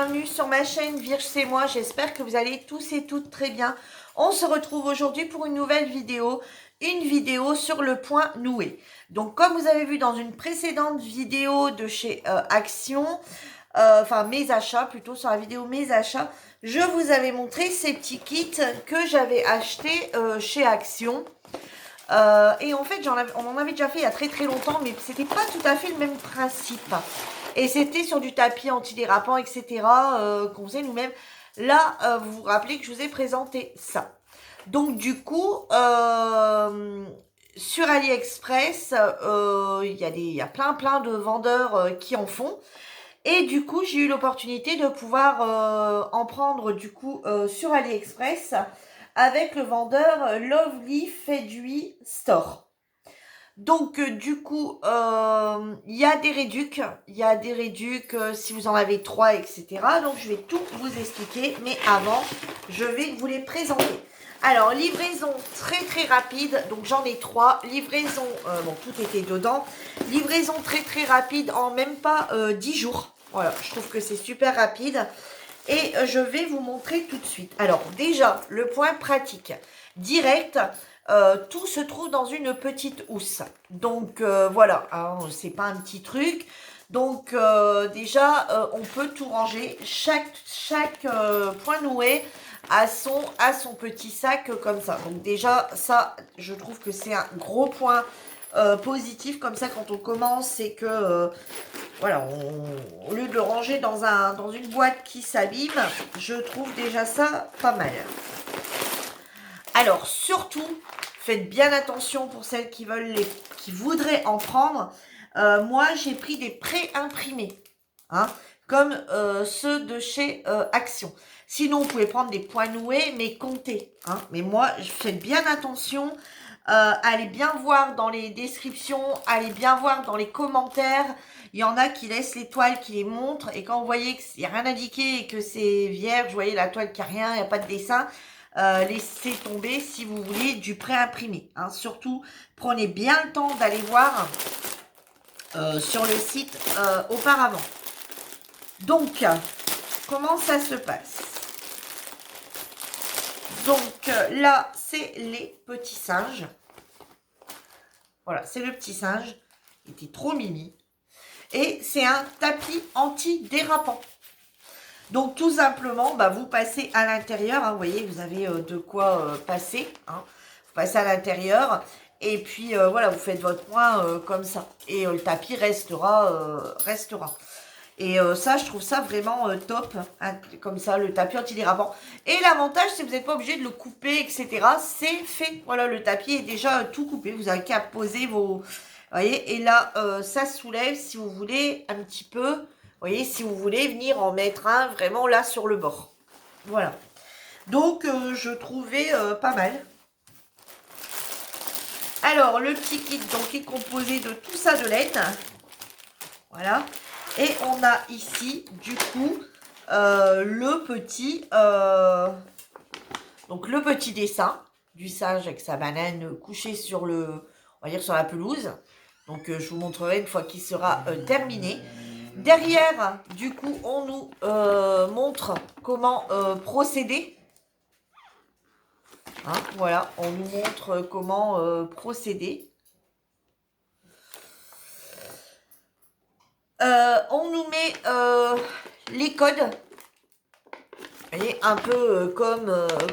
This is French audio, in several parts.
bienvenue sur ma chaîne Virge c'est moi, j'espère que vous allez tous et toutes très bien. On se retrouve aujourd'hui pour une nouvelle vidéo, sur le point noué. Donc comme vous avez vu dans une précédente vidéo de chez Action, enfin mes achats plutôt, sur la vidéo mes achats, je vous avais montré ces petits kits que j'avais achetés chez Action. Et en fait, on en avait déjà fait il y a très très longtemps, mais c'était pas tout à fait le même principe. Et c'était sur du tapis antidérapant, etc. Qu'on faisait nous-mêmes. Là, vous vous rappelez que je vous ai présenté ça. Donc du coup, sur AliExpress, il y a plein de vendeurs qui en font. Et du coup, j'ai eu l'opportunité de pouvoir en prendre du coup sur AliExpress avec le vendeur Lovely Fedui Store. Donc du coup, il y a des réducs, si vous en avez 3, etc. Donc je vais tout vous expliquer, mais avant, je vais vous les présenter. Alors, livraison très rapide, donc j'en ai 3. Livraison, bon, tout était dedans. Livraison très rapide en même pas 10 jours. Voilà, je trouve que c'est super rapide. Et je vais vous montrer tout de suite. Alors, déjà, le point pratique. Direct, tout se trouve dans une petite housse. Donc, voilà, hein, c'est pas un petit truc. Donc, déjà, on peut tout ranger. Chaque point noué a son petit sac comme ça. Donc, déjà, ça, je trouve que c'est un gros point positif. Comme ça, quand on commence, c'est que... voilà, au lieu de le ranger dans une boîte qui s'abîme, je trouve déjà ça pas mal. Alors, surtout, faites bien attention pour celles qui voudraient en prendre. Moi, j'ai pris des pré-imprimés, hein, comme ceux de chez Action. Sinon, vous pouvez prendre des points noués, mais comptez. Hein. Mais moi, faites bien attention. Allez bien voir dans les descriptions, allez bien voir dans les commentaires. Il y en a qui laissent les toiles, qui les montrent. Et quand vous voyez qu'il n'y a rien indiqué et que c'est vierge, vous voyez la toile qui a rien, il n'y a pas de dessin, laissez tomber si vous voulez du pré-imprimé. Hein. Surtout, prenez bien le temps d'aller voir sur le site auparavant. Donc, comment ça se passe? Donc là, c'est les petits singes. Voilà, c'est le petit singe. Il était trop mimi. Et c'est un tapis anti-dérapant. Donc tout simplement, bah, vous passez à l'intérieur. Hein, vous voyez, vous avez de quoi passer. Hein. Vous passez à l'intérieur. Et puis voilà, vous faites votre point comme ça. Et le tapis restera. Et ça, je trouve ça vraiment top, hein, comme ça, le tapis antidérapant. Et l'avantage, c'est que vous n'êtes pas obligé de le couper, etc. C'est fait. Voilà, le tapis est déjà tout coupé. Vous avez qu'à poser vos... Vous voyez, et là, ça soulève si vous voulez un petit peu. Vous voyez, si vous voulez venir en mettre un vraiment là sur le bord. Voilà. Donc, je trouvais pas mal. Alors, le petit kit, donc, est composé de tout ça de laine. Voilà. Et on a ici, du coup, le petit dessin du singe avec sa banane couchée sur on va dire sur la pelouse. Donc, je vous montrerai une fois qu'il sera terminé. Derrière, du coup, on nous montre comment procéder. Hein, voilà, on nous montre comment procéder. On nous met les codes, vous voyez, un peu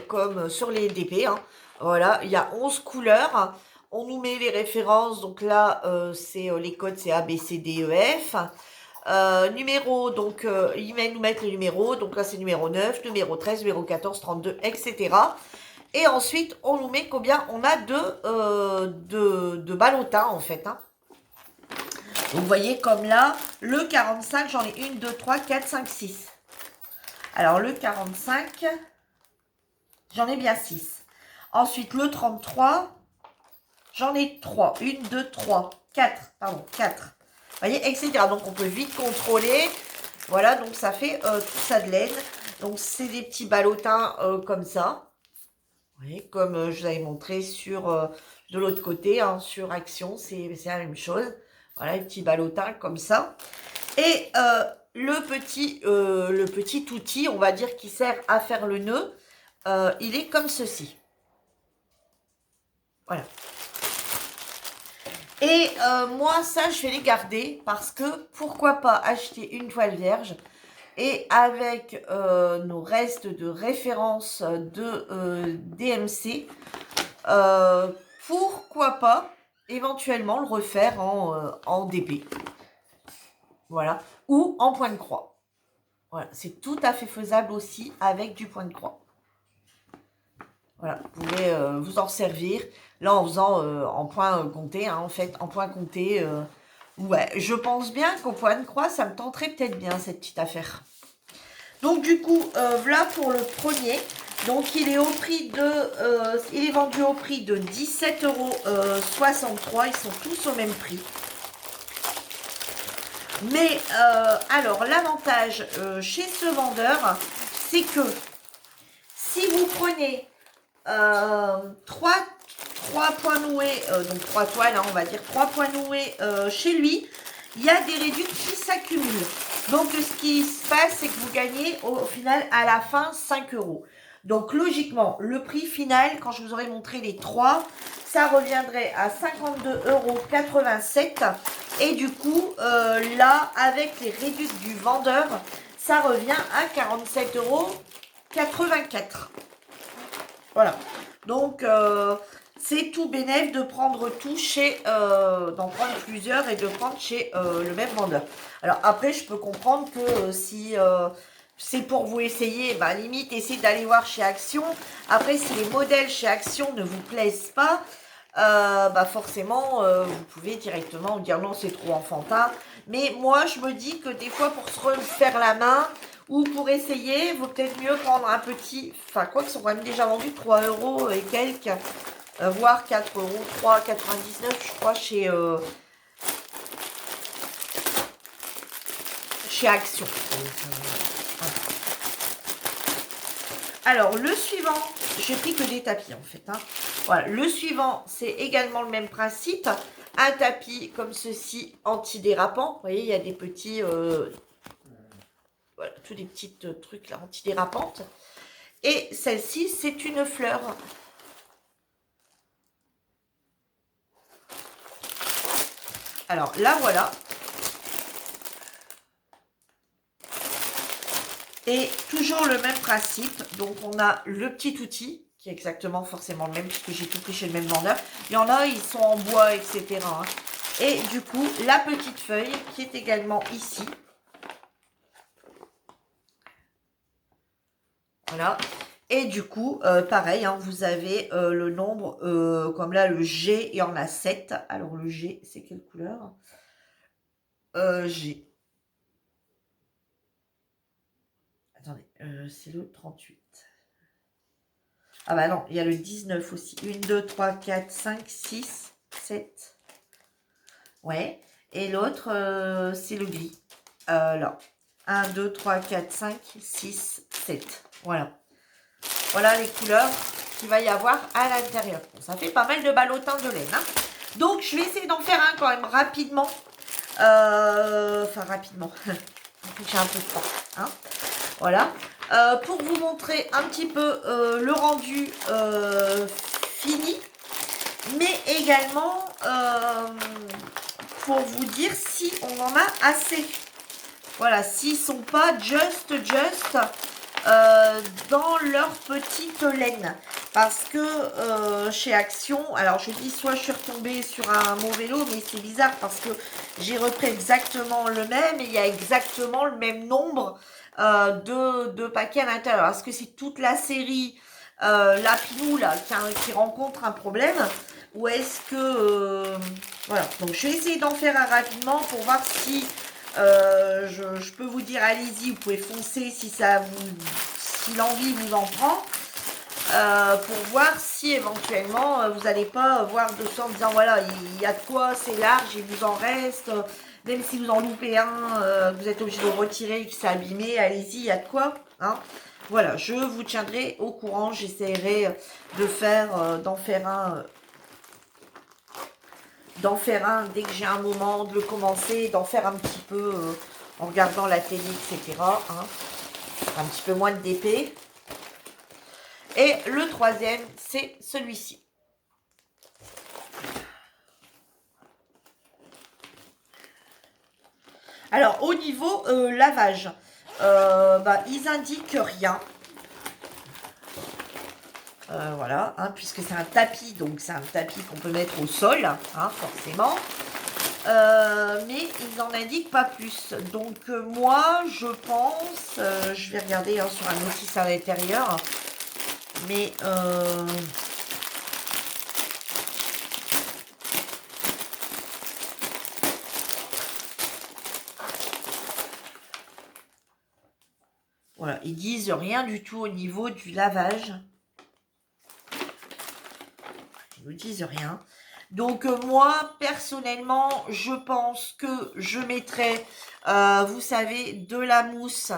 comme sur les DP. Hein. Voilà, il y a 11 couleurs. On nous met les références. Donc là, c'est les codes, c'est A, B, C, D, E, F. Numéro, donc ils nous mettent les numéros. Donc là, c'est numéro 9, numéro 13, numéro 14, 32, etc. Et ensuite, on nous met combien on a de ballotins, en fait. Hein. Vous voyez comme là, le 45, j'en ai 1, 2, 3, 4, 5, 6. Alors le 45, j'en ai bien 6. Ensuite le 33, j'en ai 3. 1, 2, 3, 4. Pardon, 4. Vous voyez, etc. Donc on peut vite contrôler. Voilà, donc ça fait tout ça de laine. Donc c'est des petits ballotins comme ça. Vous voyez, comme je vous avais montré sur de l'autre côté, hein, sur Action, c'est la même chose. Voilà, les petits ballotins comme ça. Et le petit outil, on va dire, qui sert à faire le nœud, il est comme ceci. Voilà. Et moi, ça, je vais les garder parce que pourquoi pas acheter une toile vierge et avec nos restes de référence de DMC, pourquoi pas éventuellement le refaire en DP. Voilà. Ou en point de croix. Voilà. C'est tout à fait faisable aussi avec du point de croix. Voilà. Vous pouvez vous en servir. Là, en faisant en point compté, hein, en fait, en point compté. Ouais, je pense bien qu'au point de croix, ça me tenterait peut-être bien, cette petite affaire. Donc, du coup, voilà pour le premier. Donc, il est au prix de... il est vendu au prix de 17,63 €. Ils sont tous au même prix. Mais, alors, l'avantage chez ce vendeur, c'est que si vous prenez 3 points noués, donc 3 toiles, hein, on va dire 3 points noués chez lui, il y a des réducts qui s'accumulent. Donc, ce qui se passe, c'est que vous gagnez au final, à la fin, 5 €. Donc, logiquement, le prix final, quand je vous aurai montré les 3, ça reviendrait à 52,87 €. Et du coup, là, avec les réducts du vendeur, ça revient à 47,84 €. Voilà. Donc, c'est tout bénéf de prendre tout chez, d'en prendre plusieurs et de prendre chez le même vendeur. Alors après, je peux comprendre que si c'est pour vous essayer, bah limite, essayez d'aller voir chez Action. Après, si les modèles chez Action ne vous plaisent pas, bah forcément, vous pouvez directement dire non, c'est trop enfantin. Mais moi, je me dis que des fois, pour se refaire la main, ou pour essayer, il vaut peut-être mieux prendre un petit... Enfin, quoi qu'ils sont quand même déjà vendus 3 € et quelques, voire 4 €, 3,99 € je crois, chez Action. Alors, le suivant, j'ai pris que des tapis en fait. Hein. Voilà, le suivant, c'est également le même principe. Un tapis comme ceci, antidérapant. Vous voyez, il y a des petits... voilà, tous les petits trucs là, antidérapantes. Et celle-ci, c'est une fleur. Alors, là, voilà. Et toujours le même principe. Donc, on a le petit outil, qui est exactement forcément le même, puisque j'ai tout pris chez le même vendeur. Il y en a, ils sont en bois, etc. Hein. Et du coup, la petite feuille, qui est également ici. Voilà. Et du coup, pareil, hein, vous avez le nombre, comme là, le G, il y en a 7. Alors, le G, c'est quelle couleur G. Attendez, c'est le 38. Ah bah non, il y a le 19 aussi. 1, 2, 3, 4, 5, 6, 7. Ouais. Et l'autre, c'est le gris. Là. 1, 2, 3, 4, 5, 6, 7. Voilà. Voilà les couleurs qu'il va y avoir à l'intérieur. Bon, ça fait pas mal de ballotins de laine. Hein. Donc, je vais essayer d'en faire un quand même rapidement. Enfin, rapidement. J'ai un peu de temps. Hein. Voilà. Pour vous montrer un petit peu le rendu fini. Mais également pour vous dire si on en a assez. Voilà, s'ils sont pas just dans leur petite laine. Parce que chez Action, alors je dis soit je suis retombée sur un mauvais lot, mais c'est bizarre parce que j'ai repris exactement le même et il y a exactement le même nombre de paquets à l'intérieur. Est-ce que c'est toute la série Lapinou là qui rencontre un problème ou est-ce que voilà, donc je vais essayer d'en faire un rapidement pour voir si je peux vous dire allez-y, vous pouvez foncer si l'envie vous en prend pour voir si éventuellement vous n'allez pas voir dessus en disant voilà il y a de quoi, c'est large, il vous en reste, même si vous en loupez un, vous êtes obligé de le retirer, que c'est abîmé, allez-y, il y a de quoi, hein. Voilà, je vous tiendrai au courant, j'essaierai d'en faire un dès que j'ai un moment, de le commencer, d'en faire un petit peu. en regardant la télé, etc. Hein. Un petit peu moins de DP. Et le troisième, c'est celui-ci. Alors, au niveau lavage, ils indiquent rien. Voilà, hein, puisque c'est un tapis, donc c'est un tapis qu'on peut mettre au sol, hein, forcément. Mais ils n'en indiquent pas plus. Donc moi, je pense, je vais regarder hein, sur un notice à l'intérieur, mais voilà, ils disent rien du tout au niveau du lavage. Ils ne disent rien. Donc moi, personnellement, je pense que je mettrais, vous savez, de la mousse,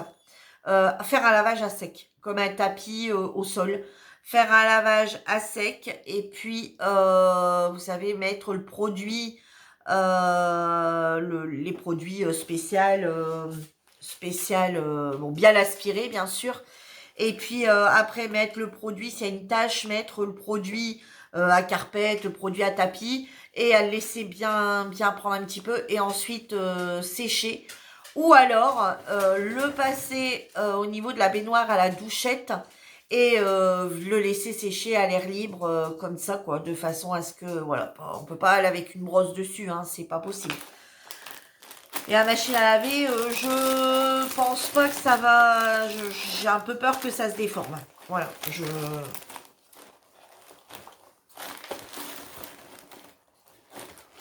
faire un lavage à sec, comme un tapis au sol. Faire un lavage à sec et puis, vous savez, mettre le produit, les produits bon, bien l'aspirer, bien sûr. Et puis après, mettre le produit, s'il y a une tâche, mettre le produit à carpette, le produit à tapis, et à le laisser bien prendre un petit peu, et ensuite sécher. Ou alors le passer au niveau de la baignoire à la douchette, et le laisser sécher à l'air libre, comme ça, quoi, de façon à ce que, voilà, on peut pas aller avec une brosse dessus, hein, c'est pas possible. Et la machine à laver, je pense pas que ça va... J'ai un peu peur que ça se déforme. Voilà,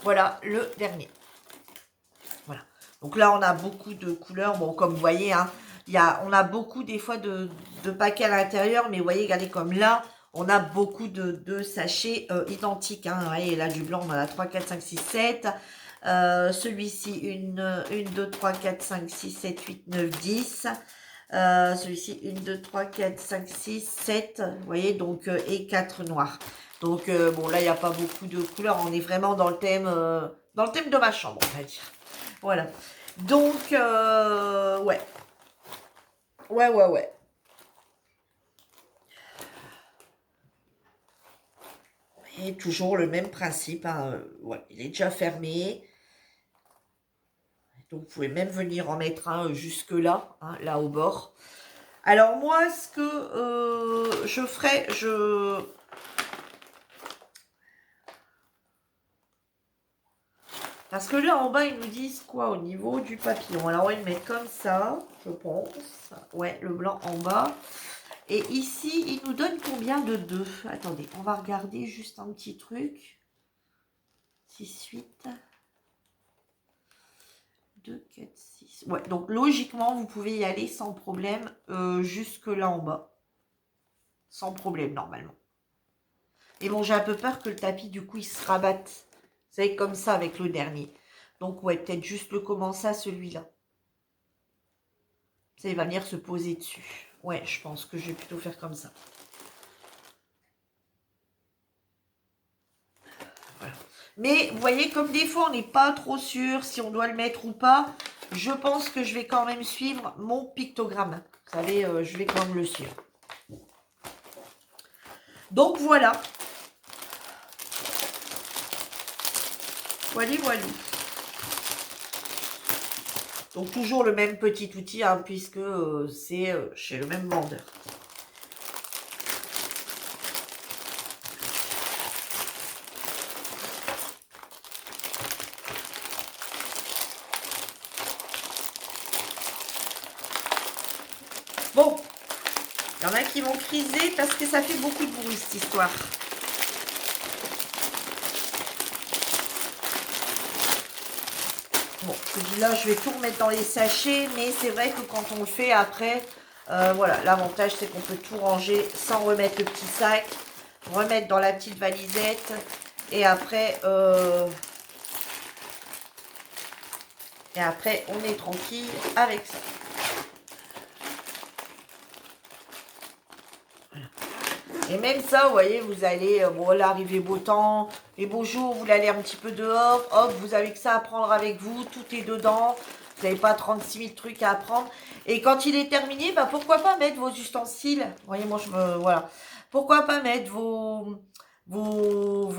Voilà le dernier. Voilà. Donc là, on a beaucoup de couleurs. Bon, comme vous voyez, hein, on a beaucoup des fois de paquets à l'intérieur. Mais vous voyez, regardez comme là, on a beaucoup de sachets identiques. Hein. Vous voyez, là, du blanc, on en a 3, 4, 5, 6, 7. Celui-ci, 1, 2, 3, 4, 5, 6, 7, 8, 9, 10. Celui-ci, 1, 2, 3, 4, 5, 6, 7. Vous voyez, donc, et 4 noirs. Donc, bon, là, il n'y a pas beaucoup de couleurs. On est vraiment dans le thème de ma chambre, on va dire. Voilà. Donc, ouais. Ouais. Et toujours le même principe. Hein. Ouais, il est déjà fermé. Donc, vous pouvez même venir en mettre un jusque là, hein, là au bord. Alors, moi, ce que je ferais, Parce que là, en bas, ils nous disent quoi au niveau du papillon? Alors, on va le mettre comme ça, je pense. Ouais, le blanc en bas. Et ici, ils nous donnent combien de 2? Attendez, on va regarder juste un petit truc. 6, 8. 2, 4, 6. Ouais, donc logiquement, vous pouvez y aller sans problème jusque là en bas. Sans problème, normalement. Et bon, j'ai un peu peur que le tapis, du coup, il se rabatte. Vous savez, comme ça avec le dernier. Donc, ouais, peut-être juste le commencer à celui-là. Ça, il va venir se poser dessus. Ouais, je pense que je vais plutôt faire comme ça. Voilà. Mais, vous voyez, comme des fois, on n'est pas trop sûr si on doit le mettre ou pas, je pense que je vais quand même suivre mon pictogramme. Vous savez, je vais quand même le suivre. Donc, voilà. Voilà. Donc, toujours le même petit outil, hein, puisque c'est chez le même vendeur. Bon, il y en a qui vont criser parce que ça fait beaucoup de bruit, cette histoire. Bon, je vous dis là, je vais tout remettre dans les sachets, mais c'est vrai que quand on le fait après, voilà, l'avantage c'est qu'on peut tout ranger sans remettre le petit sac, remettre dans la petite valisette, et après, on est tranquille avec ça. Et même ça, vous voyez, vous allez, bon là, arrivé beau temps, les beaux jours, vous allez un petit peu dehors, hop, vous avez que ça à prendre avec vous, tout est dedans. Vous n'avez pas 36 000 trucs à apprendre. Et quand il est terminé, bah, pourquoi pas mettre vos ustensiles. Vous voyez, moi, voilà. Pourquoi pas mettre vos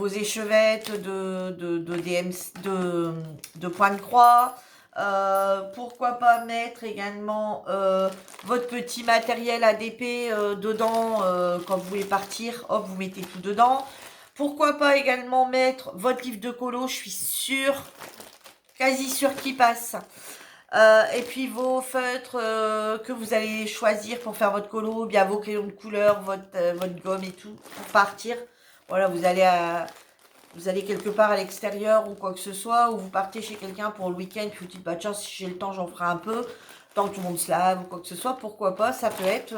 échevettes de point de croix. Pourquoi pas mettre également votre petit matériel ADP dedans quand vous voulez partir. Hop, vous mettez tout dedans. Pourquoi pas également mettre votre livre de colo, je suis sûre, quasi sûre qu'il passe. Et puis vos feutres que vous allez choisir pour faire votre colo, bien vos crayons de couleur, votre gomme et tout, pour partir. Voilà, vous allez quelque part à l'extérieur ou quoi que ce soit, ou vous partez chez quelqu'un pour le week-end, puis vous dites, bah tiens, si j'ai le temps, j'en ferai un peu, tant que tout le monde se lave ou quoi que ce soit, pourquoi pas, ça peut être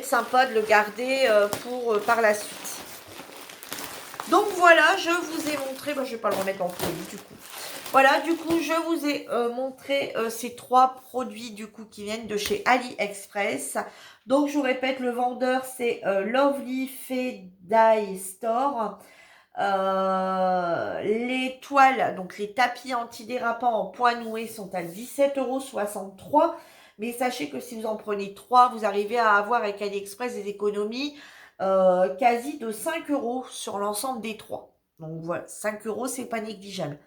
sympa de le garder pour par la suite. Donc voilà, je vous ai montré, je ne vais pas le remettre en produit du coup. Voilà, du coup, je vous ai montré ces 3 produits du coup qui viennent de chez AliExpress. Donc, je vous répète, le vendeur, c'est Lovely Dye Store. Les toiles, donc les tapis antidérapants en point noué sont à 17,63 €. Mais sachez que si vous en prenez 3, vous arrivez à avoir avec AliExpress des économies quasi de 5 € sur l'ensemble des 3. Donc voilà, 5 €, c'est pas négligeable.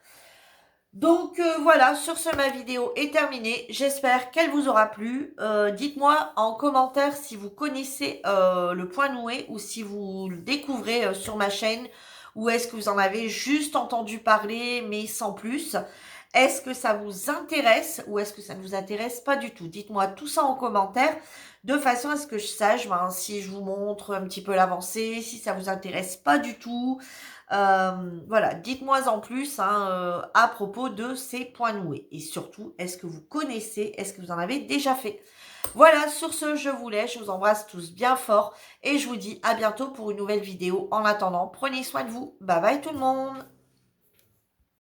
Donc voilà, sur ce, ma vidéo est terminée. J'espère qu'elle vous aura plu. Dites-moi en commentaire si vous connaissez le point noué ou si vous le découvrez sur ma chaîne, ou est-ce que vous en avez juste entendu parler mais sans plus. Est-ce que ça vous intéresse ou est-ce que ça ne vous intéresse pas du tout? Dites-moi tout ça en commentaire de façon à ce que je sache si je vous montre un petit peu l'avancée, si ça vous intéresse pas du tout. Voilà, dites-moi en plus à propos de ces points noués. Et surtout, est-ce que vous connaissez, est-ce que vous en avez déjà fait? Voilà, sur ce, je vous laisse, je vous embrasse tous bien fort et je vous dis à bientôt pour une nouvelle vidéo. En attendant, prenez soin de vous. Bye bye tout le monde!